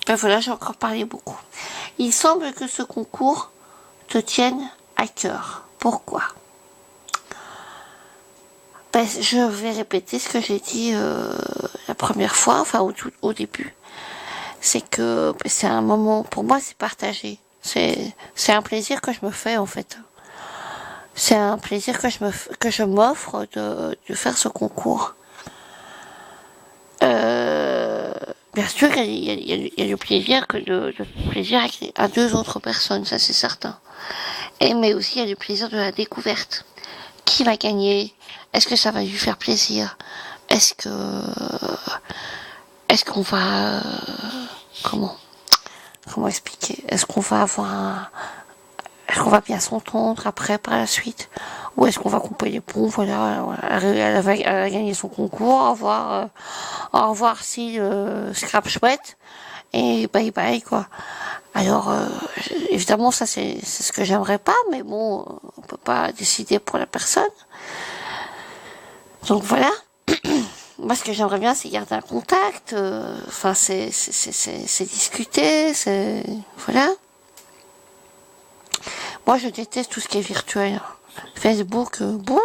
Ben voilà, j'ai encore parlé beaucoup. Il semble que ce concours te tienne à cœur. Pourquoi? Ben, je vais répéter ce que j'ai dit la première fois, enfin au début. C'est que ben, c'est un moment, pour moi c'est partagé. C'est un plaisir que je me fais en fait. C'est un plaisir que je m'offre de faire ce concours. Bien sûr, il y a le plaisir que de plaisir à deux autres personnes, ça c'est certain. Mais aussi il y a le plaisir de la découverte. Qui va gagner? Est-ce que ça va lui faire plaisir? Est-ce qu'on va comment expliquer? Est-ce qu'on va est-ce qu'on va bien s'entendre après par la suite? Ou est-ce qu'on va couper les ponts? Voilà, elle va gagner son concours. Au revoir si scrap chouette. Et bye bye quoi. Alors évidemment ça c'est ce que j'aimerais pas, mais bon on peut pas décider pour la personne. Donc voilà. Moi ce que j'aimerais bien c'est garder un contact. Enfin c'est discuter, c'est voilà. Moi je déteste tout ce qui est virtuel. Facebook, bon,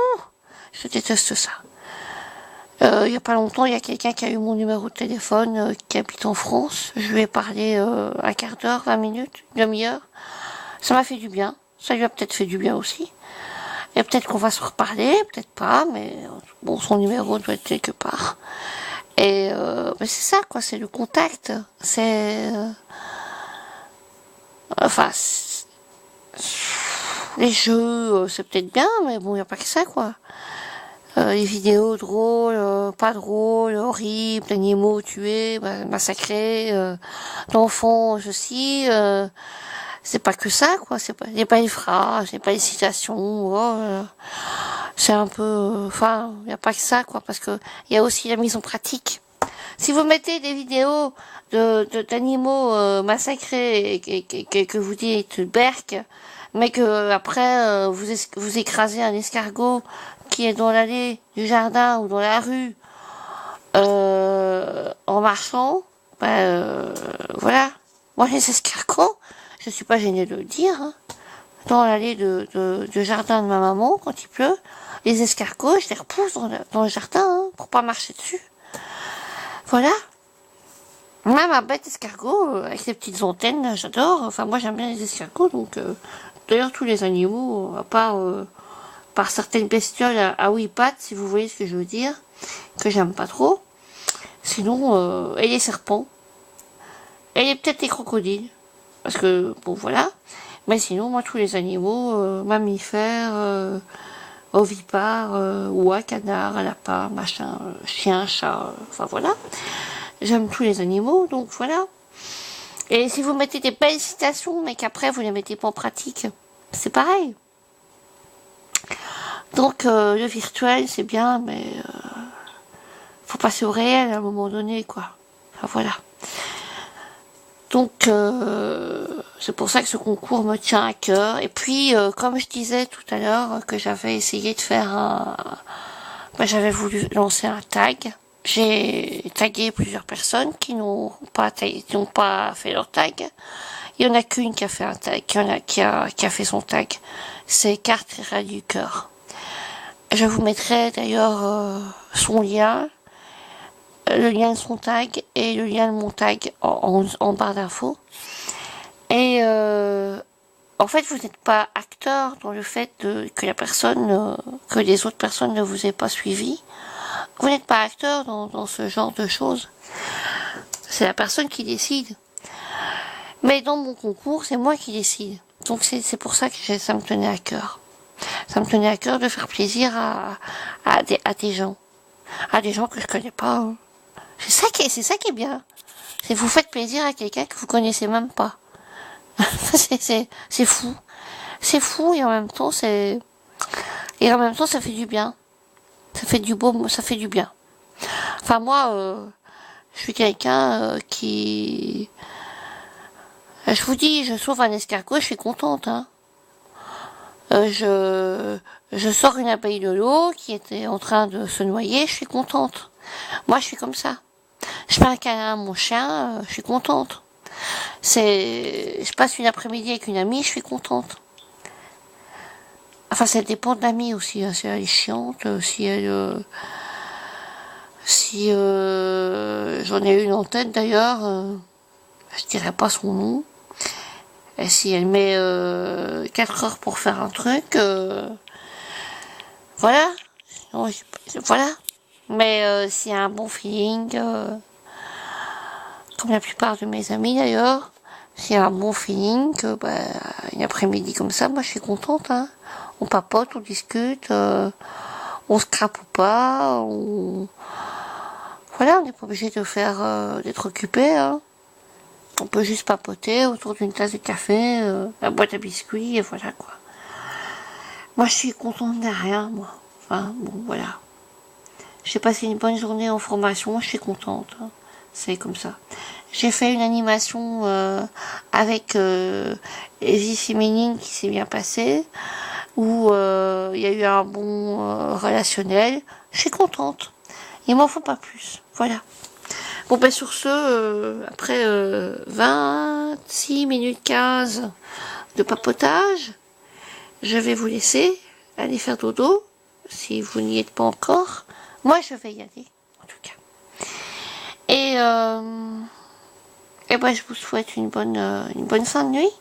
je déteste ça. Il y a pas longtemps, il y a quelqu'un qui a eu mon numéro de téléphone, qui habite en France. Je lui ai parlé un quart d'heure, 20 minutes, une demi-heure. Ça m'a fait du bien. Ça lui a peut-être fait du bien aussi. Et peut-être qu'on va se reparler, peut-être pas, mais bon, son numéro doit être quelque part. Et mais c'est ça, quoi, c'est le contact. C'est... enfin, les jeux, c'est peut-être bien, mais bon, il n'y a pas que ça, quoi. Les vidéos drôles, pas drôles, horribles, d'animaux tués, massacrés, d'enfants, ceci, c'est pas que ça, quoi. C'est pas, les pas les phrases, les pas les citations, c'est un peu, enfin, il n'y a pas que ça, quoi, parce que il y a aussi la mise en pratique. Si vous mettez des vidéos d'animaux massacrés et que vous dites berk, mais que après vous écrasez un escargot qui est dans l'allée du jardin ou dans la rue en marchant, voilà. Moi les escargots, je suis pas gênée de le dire, hein. Dans l'allée de jardin de ma maman, quand il pleut, les escargots, je les repousse dans le jardin, hein, pour pas marcher dessus. Voilà. Même un bête escargot, avec ses petites antennes, j'adore. Enfin, moi, j'aime bien les escargots, donc... d'ailleurs, tous les animaux, à part par certaines bestioles à 8 pattes, si vous voyez ce que je veux dire, que j'aime pas trop. Sinon, et les serpents. Et peut-être les crocodiles. Parce que, bon, voilà. Mais sinon, moi, tous les animaux, mammifères, ovipares, oies, canards, lapins, machin, chien, chat, enfin voilà. J'aime tous les animaux, donc voilà. Et si vous mettez des belles citations, mais qu'après vous les mettez pas en pratique, c'est pareil. Donc le virtuel, c'est bien, mais faut passer au réel à un moment donné, quoi. Enfin voilà. Donc c'est pour ça que ce concours me tient à cœur. Et puis, comme je disais tout à l'heure, que j'avais essayé de faire j'avais voulu lancer un tag. J'ai tagué plusieurs personnes qui n'ont pas fait leur tag. Il y en a qu'une qui a fait un tag, qui a fait son tag. C'est Carte du cœur. Je vous mettrai d'ailleurs son lien, le lien de son tag et le lien de mon tag en barre d'infos. Et en fait, vous n'êtes pas acteur dans le fait que que les autres personnes ne vous aient pas suivi. Vous n'êtes pas acteur dans ce genre de choses. C'est la personne qui décide. Mais dans mon concours, c'est moi qui décide. Donc c'est pour ça que ça me tenait à cœur. Ça me tenait à cœur de faire plaisir à des gens. À des gens que je connais pas. Hein. C'est ça qui est bien. C'est vous faites plaisir à quelqu'un que vous connaissez même pas. c'est fou. C'est fou et en même temps ça fait du bien. Ça fait du beau, ça fait du bien. Enfin moi, je suis quelqu'un qui... Je vous dis, je sauve un escargot, je suis contente. Hein. Je sors une abeille de l'eau qui était en train de se noyer, je suis contente. Moi, je suis comme ça. Je fais un câlin à mon chien, je suis contente. je passe une après-midi avec une amie, je suis contente. Enfin, ça dépend de l'amie aussi, hein. Si elle est chiante, si j'en ai une en tête d'ailleurs, je dirais pas son nom. Et si elle met 4 heures pour faire un truc, voilà. Voilà. Mais s'il y a un bon feeling, comme la plupart de mes amis d'ailleurs, s'il y a un bon feeling, une après-midi comme ça, moi je suis contente. Hein. On papote, on discute, on se crape ou pas, voilà, on n'est pas obligé de faire d'être occupé. Hein. On peut juste papoter autour d'une tasse de café, la boîte à biscuits, et voilà quoi. Moi je suis contente de rien, moi. Enfin, bon, voilà. J'ai passé une bonne journée en formation, je suis contente. Hein. C'est comme ça. J'ai fait une animation avec Vie féminine qui s'est bien passée, où il y a eu un bon relationnel. Je suis contente. Il m'en faut pas plus. Voilà. Bon ben sur ce, après 26 minutes 15 de papotage, je vais vous laisser aller faire dodo, si vous n'y êtes pas encore. Moi je vais y aller, en tout cas. Et ben je vous souhaite une bonne fin de nuit.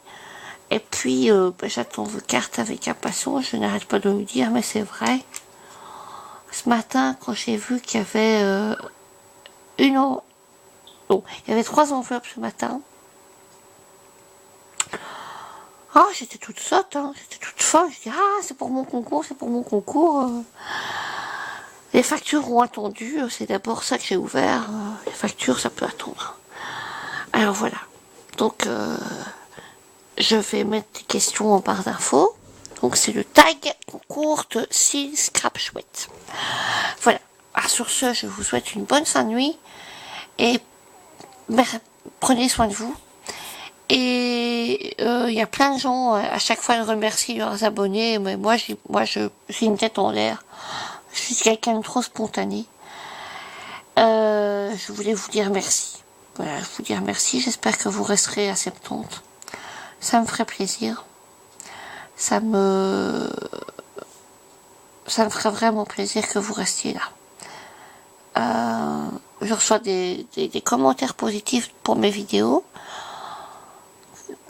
Et puis j'attends vos cartes avec impatience, je n'arrête pas de me dire, mais c'est vrai. Ce matin, quand j'ai vu qu'il y avait il y avait 3 enveloppes ce matin. Ah, j'étais toute sotte, hein, j'étais toute folle. Je dis, ah, c'est pour mon concours, c'est pour mon concours. Les factures ont attendu, c'est d'abord ça que j'ai ouvert. Les factures, ça peut attendre. Alors voilà. Donc, je vais mettre des questions en barre d'infos. Donc, c'est le tag concours de Seal Scrap Chouette. Voilà. Alors, sur ce, je vous souhaite une bonne fin de nuit. Et prenez soin de vous. Et il y a plein de gens, à chaque fois, ils remercient leurs abonnés. Mais moi, j'ai une tête en l'air. Je suis quelqu'un de trop spontané. Je voulais vous dire merci. Voilà, je vous dire merci. J'espère que vous resterez à 70. Ça me ferait plaisir. Ça me ferait vraiment plaisir que vous restiez là. Je reçois des commentaires positifs pour mes vidéos.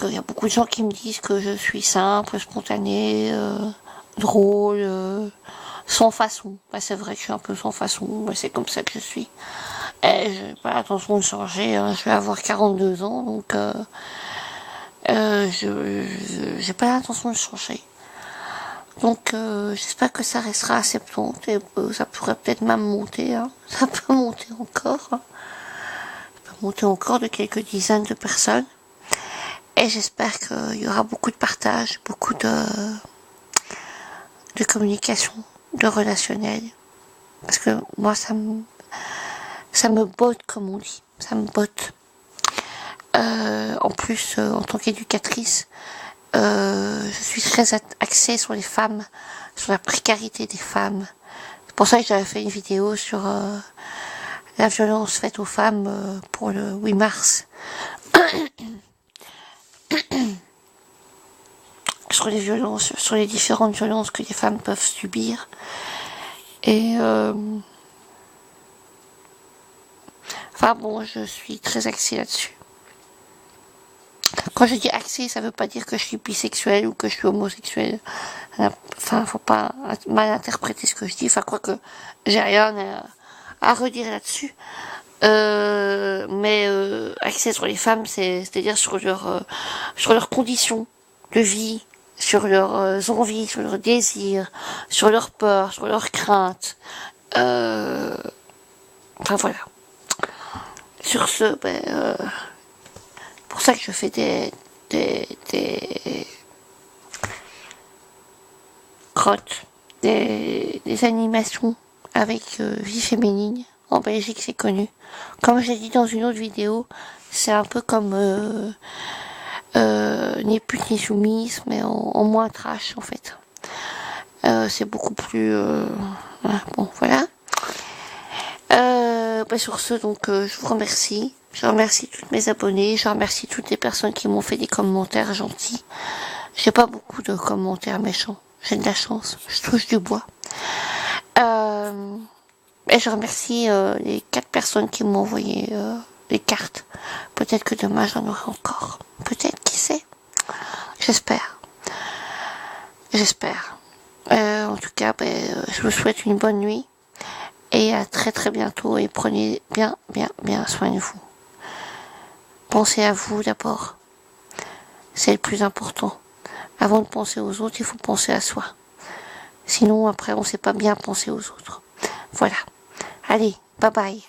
Il y a beaucoup de gens qui me disent que je suis simple, spontanée, drôle, sans façon. C'est vrai que je suis un peu sans façon, c'est comme ça que je suis. Et j'ai pas l'intention de changer, hein. Je vais avoir 42 ans, donc j'ai pas l'intention de changer. Donc j'espère que ça restera à 70 et ça pourrait peut-être même monter. Hein. Ça peut monter encore. Hein. Ça peut monter encore de quelques dizaines de personnes. Et j'espère qu'il y aura beaucoup de partage, beaucoup de communication, de relationnel. Parce que moi, ça me botte, comme on dit. Ça me botte. En plus, en tant qu'éducatrice, je suis très axée sur les femmes, sur la précarité des femmes. C'est pour ça que j'avais fait une vidéo sur la violence faite aux femmes pour le 8 mars. Sur les violences, sur les différentes violences que les femmes peuvent subir. Et enfin bon, je suis très axée là-dessus. Quand je dis axée, ça veut pas dire que je suis bisexuelle ou que je suis homosexuelle. Enfin, faut pas mal interpréter ce que je dis. Enfin, quoique j'ai rien à redire là-dessus. Mais axée sur les femmes, c'est-à-dire sur leurs conditions de vie, sur leurs envies, sur leurs désirs, sur leurs peurs, sur leurs craintes. Enfin voilà. Sur ce, pour ça que je fais des crottes, des animations avec Vie féminine. En Belgique, c'est connu. Comme je l'ai dit dans une autre vidéo, c'est un peu comme Ni pute ni soumise, mais en moins trash en fait. C'est beaucoup plus... bon, voilà. Sur ce, donc, je vous remercie. Je remercie toutes mes abonnés, je remercie toutes les personnes qui m'ont fait des commentaires gentils. J'ai pas beaucoup de commentaires méchants. J'ai de la chance, je touche du bois. Et je remercie les 4 personnes qui m'ont envoyé les cartes. Peut-être que demain j'en aurai encore. Peut-être, qui sait. J'espère. J'espère. En tout cas, je vous souhaite une bonne nuit. Et à très très bientôt. Et prenez bien soin de vous. Pensez à vous d'abord. C'est le plus important. Avant de penser aux autres, il faut penser à soi. Sinon, après, on ne sait pas bien penser aux autres. Voilà. Allez, bye bye.